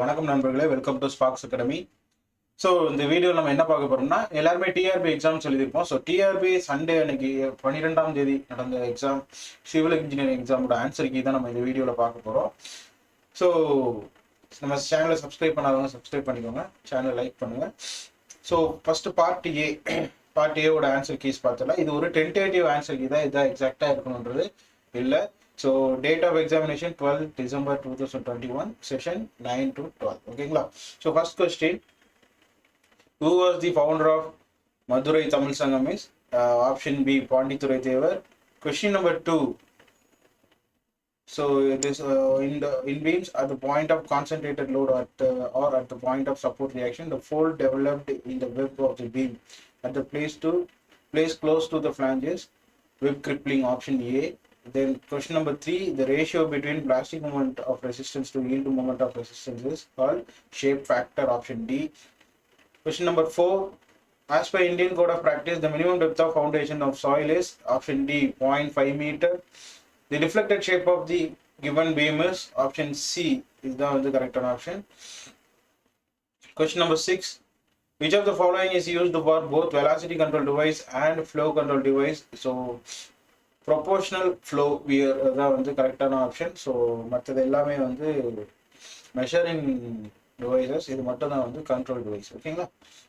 வணக்கம் நண்பர்களே, welcome to Sparks Academy. So இந்த வீடியோவில் நம்ம என்ன பார்க்க போறோம்னா, எல்லாருமே டிஆர்பி எக்ஸாம் சொல்லியிருப்போம். ஸோ டிஆர்பி சண்டே அன்னைக்கு 12ஆம் தேதி நடந்த எக்ஸாம், சிவில் இன்ஜினியரிங் எக்ஸாமோட ஆன்சர் கீ தான் நம்ம இந்த வீடியோவில் பார்க்க போகிறோம். ஸோ நம்ம சேனலை சப்ஸ்கிரைப் பண்ணாதவங்க சப்ஸ்கிரைப் பண்ணிக்கோங்க, சேனலை லைக் பண்ணுங்க. ஸோ ஃபர்ஸ்ட் பார்ட் ஏவோட ஆன்சர் கீஸ் பார்த்தல, இது ஒரு டென்டேட்டிவ் ஆன்சர் கீ தான், இதான் எக்ஸாக்டாக இருக்கணுன்றது இல்லை. So date of examination 12 December 2021, session 9 to 12. Okay, so first question, who was the founder of Madurai Tamil Sangam? Is option B Pandithurai Thevar. Question number 2, so it is in beams at the point of concentrated load or at the point of support reaction, the fold developed in the web of the beam at the place close to the flanges, web crippling, option A. Then question number 3, the ratio between plastic moment of resistance to yield moment of resistance is called shape factor, option D. Question number 4, as per Indian Code of Practice, the minimum depth of foundation of soil is option D 0.5 meter. The deflected shape of the given beam is option C is the correct option. Question number 6, which of the following is used for both velocity control device and flow control device? So proportional flow wear தான் வந்து கரெக்டான option. So மற்றது எல்லாமே வந்து measuring devices, இது மட்டும் தான் வந்து கண்ட்ரோல் டிவைஸ். ஓகேங்களா?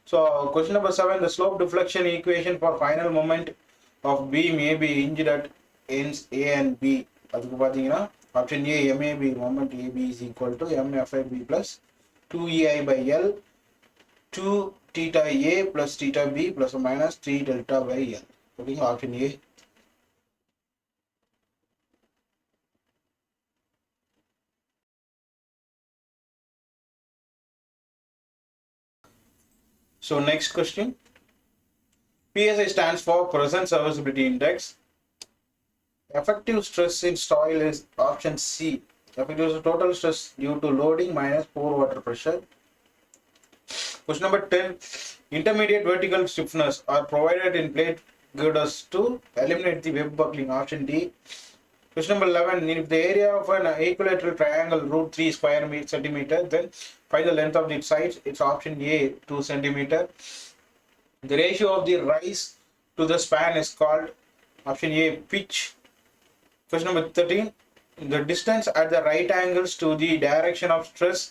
So question number 7, the slope deflection equation for final moment of beam may be hinged at ends A and B. அதுக்கு பார்த்தீங்கன்னா option A MAB moment AB is equal to MFIB plus 2EI by L 2 theta A plus theta B plus or minus 3 delta by L. ஓகேங்களா? Option A. So next question, PSI stands for Present Serviceability Index. Effective stress in soil is option C. Effective total stress due to loading minus pore water pressure. Question number 10, intermediate vertical stiffness are provided in plate girders to eliminate the web buckling, option D. Question number 11, if the area of an equilateral triangle √3 square centimeter, then find the length of its sides. It's option A 2 centimeter. The ratio of the rise to the span is called option A pitch. Question number 13, the distance at the right angles to the direction of stress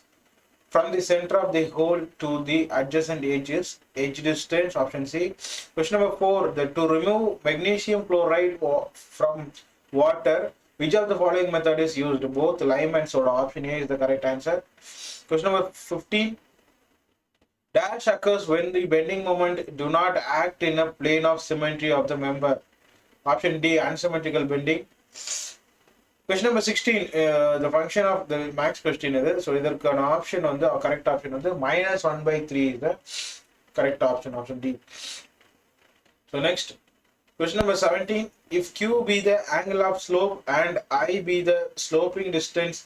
from the center of the hole to the adjacent edges, edge distance, option C. Question number 4, to remove magnesium chloride from water, which of the following method is used? Both lime and soda, option A is the correct answer. Question number 15, dash occurs when the bending moment do not act in a plane of symmetry of the member, option D unsymmetrical bending. Question number 16, the function of the max question is, so இதற்கான option வந்து correct option வந்து -1/3 is the correct option, option D. So next, question number 17, if Q be the angle of slope and I be the sloping distance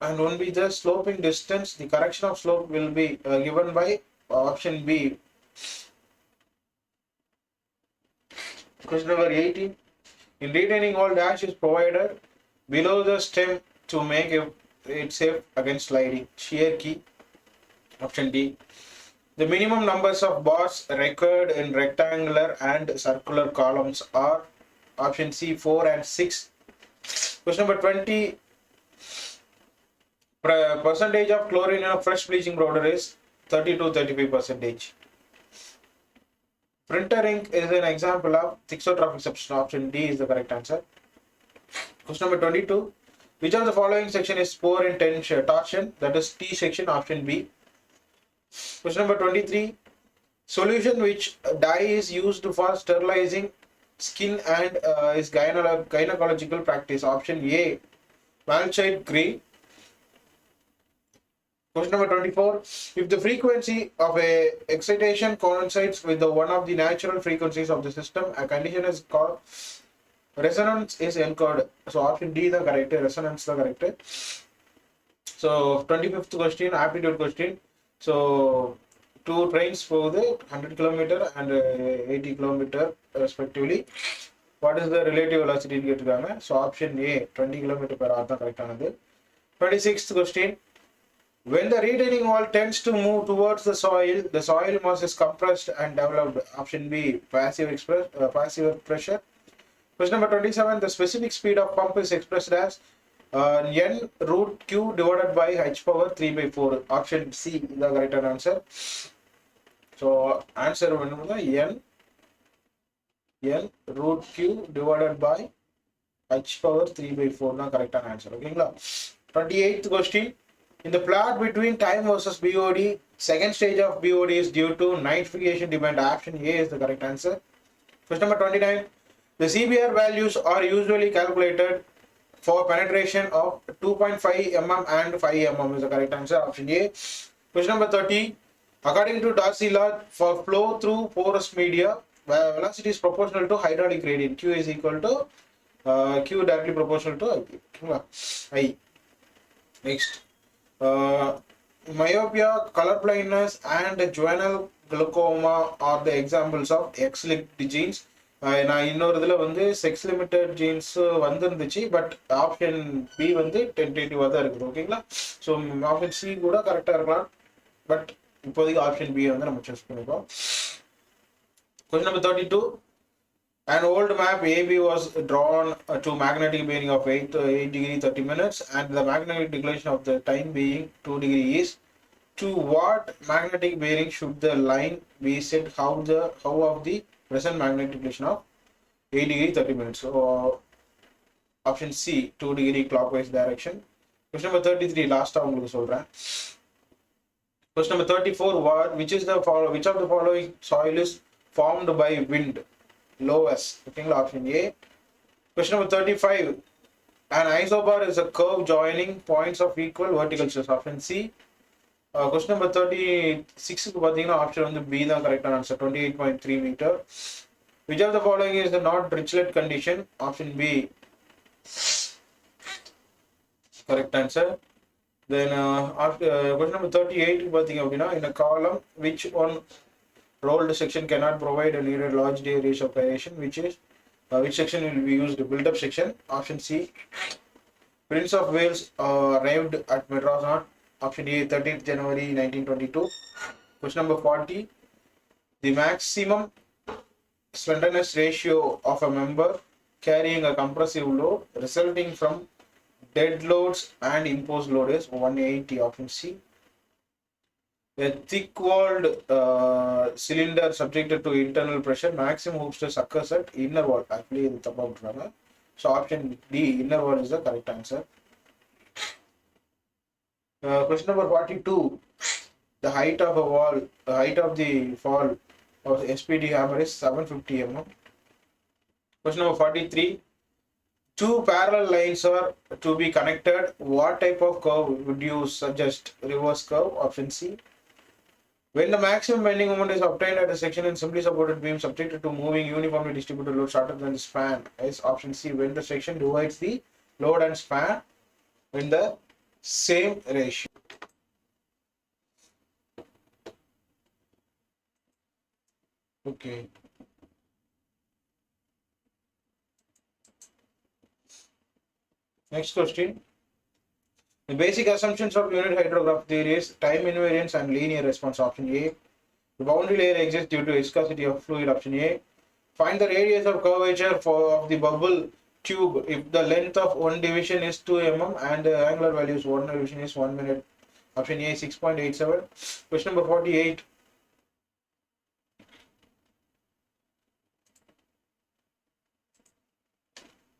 and 1 be the sloping distance, the correction of slope will be given by option B. Question number 18, in retaining wall dash is provided below the stem to make it safe against sliding, shear key, option D. The minimum numbers of bars required in rectangular and circular columns are option C 4 and 6. Question number 20, percentage of chlorine in a fresh bleaching powder is 30 to 35%. Printer ink is an example of thixotropic substance, option D is the correct answer. Question number 22, which of the following section is poor in torsion, that is T section, option B. Question number 23, solution which dye is used for sterilizing skin and is gynecological practice, option A malachite green. Question number 24, if the frequency of a excitation coincides with the one of the natural frequencies of the system, a condition is called resonance is encoded. So option D the correct, resonance the correct. So 25th question, aptitude question. So two trains for the 100 km and 80 km respectively. What is the relative velocity கேட்டிருக்காங்க? So option A 20 km per hour தான் கரெக்டானது. 26th question. When the retaining wall tends to move towards the soil mass is compressed and developed. Option B, passive pressure. Question number 27. The specific speed of pump is expressed as N root Q divided by H power 3 by 4. Option C is the correct answer. So answer N root Q divided by H power 3 by 4 na correct answer. Okay, 28th question. In the plot between time versus BOD, second stage of BOD is due to nitrification demand. Option A is the correct answer. Question number 29. The CBR values are usually calculated for penetration of 2.5 mm and 5 mm is the correct answer. Option A. Question number 30. According to Darcy law, for flow through porous media, velocity is proportional to hydraulic gradient. Q is equal to Q directly proportional to I. Next. Myopia, color blindness, and juvenile glaucoma are the examples of X-linked genes. நான் இன்னொரு இதில் வந்து sex limited jeans வந்துருந்துச்சு, but option B வந்து டென்டேட்டிவாக தான் இருக்குது. ஓகேங்களா? So option C கூட கரெக்டாக இருக்கலாம், பட் இப்போதைக்கு ஆப்ஷன் பி வந்து நம்ம சூஸ் பண்ணிப்போம். Question number 32. An old map AB was drawn to magnetic bearing of 8 degree 30 minutes and the magnetic declination of the time being 2 degree is. To what magnetic bearing should the line be set? How of the present magnetic declination of 8 degree 30 minutes? So option C, 2 degree clockwise direction. Question number 33, last time உங்களுக்கு சொல்றேன். Question number 34. Which of the following soil is formed by wind? Lowest. Okay, option A. Question number 35. An isobar is a curve joining points of equal vertical stress. Option C. Question number 36. Option on the B the correct answer. 28.3 meter. Which of the following is the not Dirichlet condition? Option B. Correct answer. Then question number 38. In a column, which one rolled section cannot provide a needed large degree of aeration, which section will be used? Build-up section. Option C. Prince of Wales arrived at Madras on option A, 13th January 1922. Question number 40. The maximum slenderness ratio of a member carrying a compressive load resulting from dead loads and imposed load is 180. Option C. A thick-walled cylinder subjected to internal pressure, maximum hoop stress occurs at inner wall. Actually, it's about runner. So option D, inner wall is the correct answer. Question number 42. The height of the fall of the SPD hammer is 750 mm. Question number 43. Two parallel lines are to be connected. What type of curve would you suggest? Reverse curve. Option C. When the maximum bending moment is obtained at a section in simply supported beam subjected to moving uniformly distributed load shorter than the span is option C. When the section divides the load and span in the same ratio. Okay. Next question. The basic assumptions of unit hydrograph theory is time invariance and linear response. Option A. The boundary layer exists due to viscosity of fluid. Option A. Find the radius of curvature of the bubble tube if the length of one division is 2 mm and the angular value is 1 division is 1 minute. Option A, 6.87. Question number 48.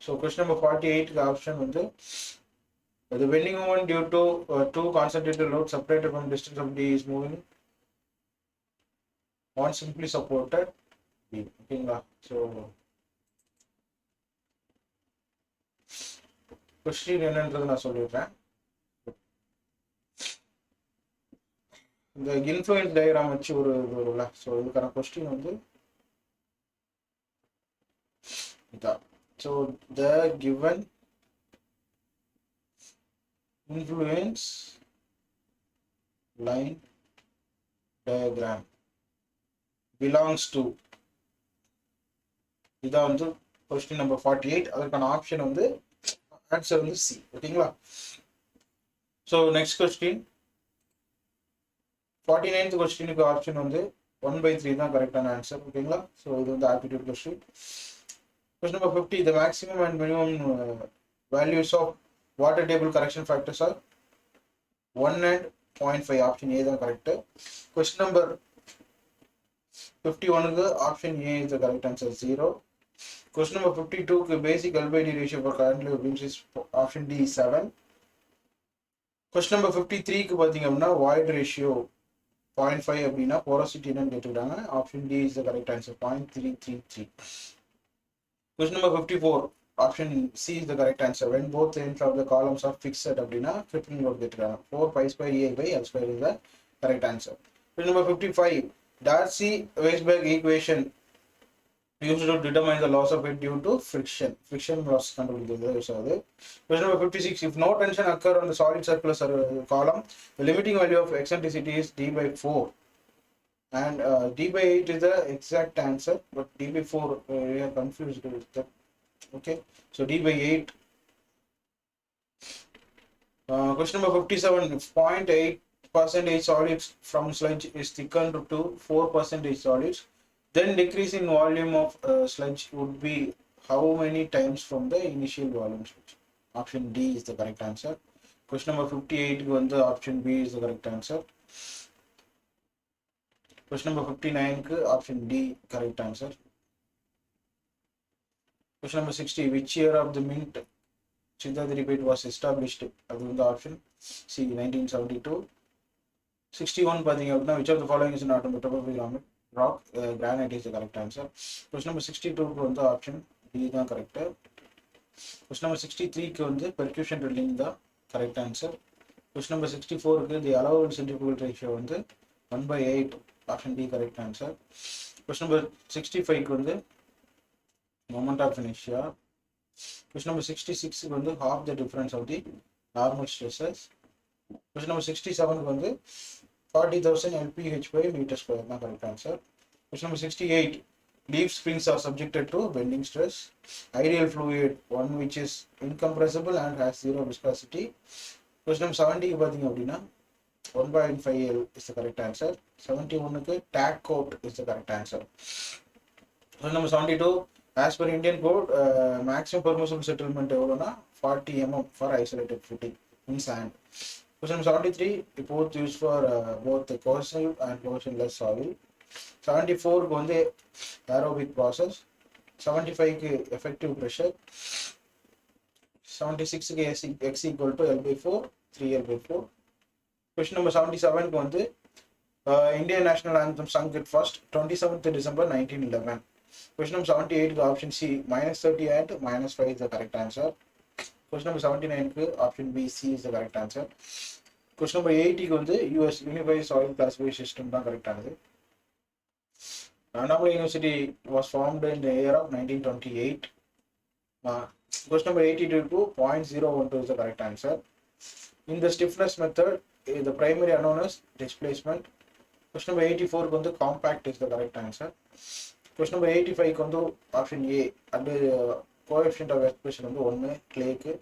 So question number 48, the option on the bending moment due to two concentrated loads separated from distance of D is moving on simply supported beam. Okay, so question என்னன்றது நான் சொல்லிடுறேன். இந்த influence diagram வச்சு ஒரு இது வரும்ல, so இதுக்கான question வந்து இதான். So the given influence line diagram belongs to, இதான் வந்து கொஸ்டின் நம்பர் 48. அதற்கான ஆப்ஷன் வந்து ஆன்சர் வந்து சி. ஓகேங்களா? So next question, 49th questionக்கு ஆப்ஷன் வந்து 1/3 தான் கரெக்டான ஆன்சர். ஓகேங்களா? ஸோ இது வந்து aptitude question. Question number 50, the maximum and minimum values of water table correction factors are 1 and 0.5. Option A தான் correct. Question number 51 option A is the correct answer, 0. Question number 52 basic LBD ratio for current beams is option D, 7. Question number 53 பார்த்தீங்க அப்படின்னா void ratio 0.5 அப்படின்னா porosity என்னன்னு கேட்டுக்கிறாங்க. Option D is the correct answer, 0.333. Question number 54, option C is the correct answer. When both ends of the columns are fixed அப்படின்னா crippling load கேட்டுக்கிறாங்க. 4 pi square EI by L square is the correct answer. Question number 55, Darcy-Weisbach equation used to determine the loss of weight due to friction. Friction loss கண்டுபிடிக்கிறது use ஆகுது. Question number 56, if no tension occur on the solid circular column, the limiting value of eccentricity is d by 4. And d by 8 is the exact answer, but d by 4 we are confused with that. Okay, so d by 8. Question number 57, if 0.8% solids from sludge is thickened to 4% solids, then decrease in volume of sludge would be how many times from the initial volume sludge? Option D is the correct answer. Question number 58 வந்து option B is the correct answer. Question number 59 option D correct answer. Question number 60, which year of the mint Chindadri rebate was established? அது வந்து option C, 1972. 61 பார்த்தீங்க அப்படின்னா which of the following is not a metamorphic rock? Granite is the correct answer. Question number 62 வந்து option D தான் correct. Question number 63 வந்து percussion drilling தான் correct answer. Question number 64 the allowable centrifugal ratio வந்து 1/8, option D correct answer. Question number 65 வந்து moment of inertia. Question number 66 வந்து half the difference of the normal stresses. Question number 67 வந்து 40,000 LPH by meter square தான் correct answer. Question number 68, leaf springs are subjected to bending stress. Ideal fluid, one which is incompressible and has zero viscosity. Question number 70 பார்த்தீங்க அப்படின்னா 1/5L is the correct answer. 71 tack coat is the correct answer. Question number 72, as per Indian code, maximum permissible settlement எவ்வளோனா 40 mm for isolated footing in sand. Question number 73, both used for both the coercive and coercionless soil. 74 வந்து aerobic process. 75 effective pressure. 76 x equal to L by 4, 3L by 4. Question number 77 வந்து Indian national anthem sung at first 27th December 1911. Question number 78 option C, -30 and -5 is the correct answer. Question number 79 option B, C is the correct answer. Question number 80 வந்து US Unified Soil Classification System தான் correct ஆனது. Annamalai University was formed in the year of 1928. Question number 82, 0.012 is the correct answer. In the stiffness method, the primary unknown is displacement. Question number 84 வந்து compact is the correct answer. Question number 85 வந்து option A, and coefficient of expression வந்து 1 clay-க்கு.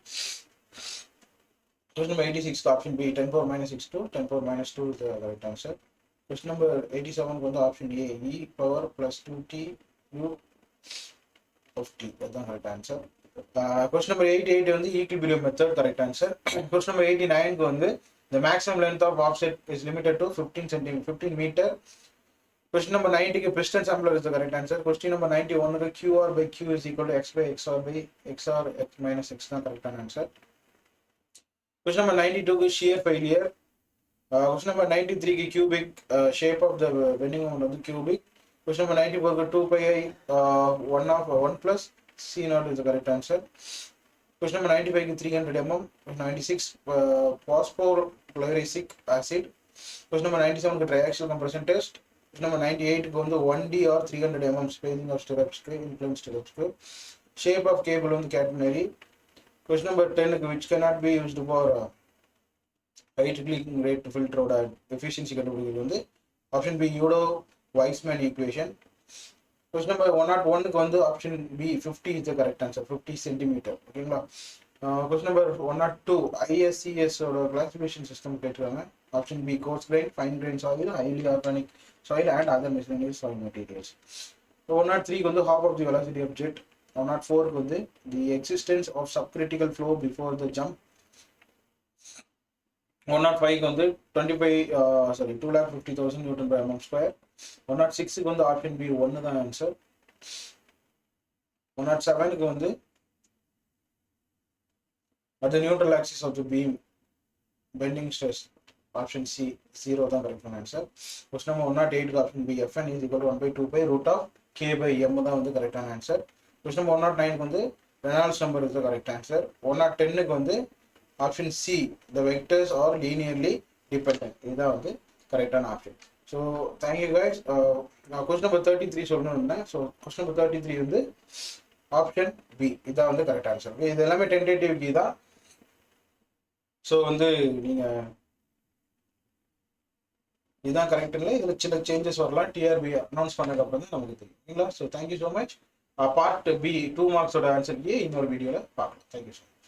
Question number 86 option B, 10⁻⁻6 to 10⁻⁻2 is the correct answer. Question number 87 வந்து option A, e power plus 2t u of t, that's correct answer. Question number 88 வந்து equilibrium method, correct answer. Question number 89 வந்து the maximum length of offset is limited to 15 meter. Question number 90 piston sampler is the correct answer. Question number 91 QR by Q is equal to x by xr by xr x minus x தான் correct answer. Question number 92 shear failure. Question number 93 cubic shape of the bending moment of the cubic. Question number 94 2 pi I 1 plus C naught is the correct answer. Question number 95 300 mm. 96 phosphorfluoric acid. Question number 97 triaxial compression test. Question number 98 வந்து 1D or 300 mm spacing of stirrups, inclined stirrups. Shape of cable on the catenary. Question number 10 which cannot be used for height clicking rate to filter out efficiency கண்டுபிடிக்கிறது வந்து option B, Euler-Weismann equation. Question number 101 வந்து option B, 50 is the correct answer, 50 centimeter. ஓகேங்களா? Question number 102 ISCS ஓட classification system கேட்டிருக்காங்க. Option B coarse grain, fine grain soil, highly organic soil and other miscellaneous soil materials. 103 வந்து half of the velocity of jet. 104 வந்து the existence of subcritical flow before the jump. 105 வந்து 2,50,000 Newton per mm square. 106 வந்து option B 1 தான் answer. 107 வந்து at the neutral axis of the beam bending stress, option C 0 தான் correct answer. Question number 108 option B Fn is equal to 1/2 pi root of K by M தான் வந்து correct answer. Question number 109 வந்து Reynolds number is the correct answer. 110 வந்து option C the vectors are linearly dependent, இதுதான் வந்து correct option. So thank you guys. நான் question number 33 சொல்லணும்னேன். So question number 33 வந்து option B இதான் வந்து correct answer. இது எல்லாமே tentative key தான். ஸோ வந்து நீங்கள் இதுதான் கரெக்ட் இல்லை, இதில் சில சேஞ்சஸ் வரலாம். டிஆர்பி அனௌன்ஸ் பண்ணதுக்கப்புறம் தான் நமக்கு தெரியும். So thank you so much. Part B 2 மார்க்ஸோட ஆன்சர் இன்னொரு வீடியோவில் பார்க்கலாம். Thank you so much.